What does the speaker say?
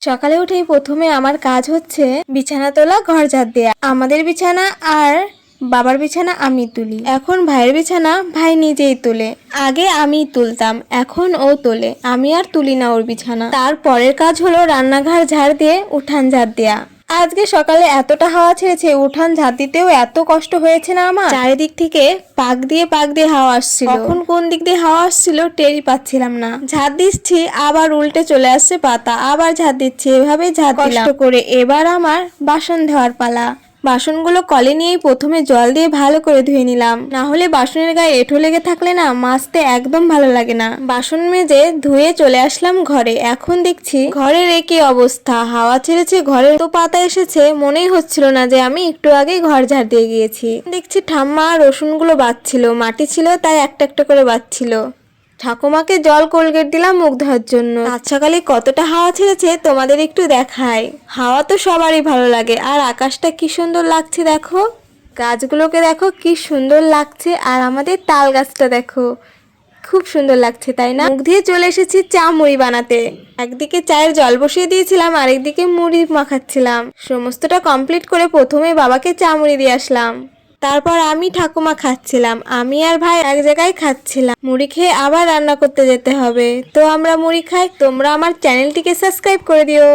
সকালে উঠেই প্রথমে আমার কাজ হচ্ছে বিছানা তোলা, ঘর ঝাড় দেয়া। আমাদের বিছানা আর বাবার বিছানা আমি তুলি। এখন ভাইয়ের বিছানা ভাই নিজেই তোলে। আগে আমি তুলতাম, এখন ও তোলে। আমি আর তুলি না ওর বিছানা। তারপরের কাজ হলো রান্নাঘর ঝাড় দিয়ে উঠান ঝাড় দেয়া। আজকে সকালে এতটা হাওয়া ছেড়েছে, উঠান ঝাড় দিতেও এত কষ্ট হয়েছে না আমার। চারিদিক থেকে পাক দিয়ে হাওয়া আসছিল। কখন কোন দিক দিয়ে হাওয়া আসছিল টেরই পাচ্ছিলাম না। ঝাড় দিচ্ছি, আবার উল্টে চলে আসছে পাতা, আবার ঝাড় দিচ্ছি, এভাবে ঝাড় দিলাম কষ্ট করে। এবার আমার বাসন ধোয়ার পালা। বাসনগুলো কলে নিয়েই প্রথমে জল দিয়ে ভালো করে ধুয়ে নিলাম, না হলে বাসনের গায়ে এঁঠো লেগে থাকলে না মাজতে একদম ভালো লাগে না। বাসন মেজে ধুয়ে চলে আসলাম ঘরে। এখন দেখছি ঘরের একই অবস্থা, হাওয়া ছেড়েছে, ঘরে তো পাতা এসেছে, মনেই হচ্ছিল না যে আমি একটু আগে ঘর ঝাড় দিয়ে গিয়েছি। দেখছি ঠাম্মা রসুনগুলো বাছছিল, মাটি ছিল তাই একটা একটা করে বাছছিল। ঠাকুমাকে জল কোলগেট দিলাম মুখ ধোয়ার জন্য। আজ সকালে কতটা হাওয়া ছেড়েছে তোমাদের একটু দেখাই। হাওয়া তো সবারই ভালো লাগে, আর আকাশটা কি সুন্দর লাগছে দেখো, গাছগুলোকে দেখো কি সুন্দর লাগছে, আর আমাদের তাল গাছটা দেখো খুব সুন্দর লাগছে, তাই না? মুখ দিয়ে চলে এসেছি চা মুড়ি বানাতে। একদিকে চায়ের জল বসিয়ে দিয়েছিলাম, আরেকদিকে মুড়ি মাখাচ্ছিলাম। সমস্তটা কমপ্লিট করে প্রথমে বাবাকে চা মুড়ি দিয়ে আসলাম, তারপর আমি ঠাকুমা খাচ্ছিলাম। আমি আর ভাই এক জায়গায় খাচ্ছিলাম। মুড়ি খেয়ে আবার রান্না করতে যেতে হবে, তো আমরা মুড়ি খাই। তোমরা আমার চ্যানেলটিকে সাবস্ক্রাইব করে দিও।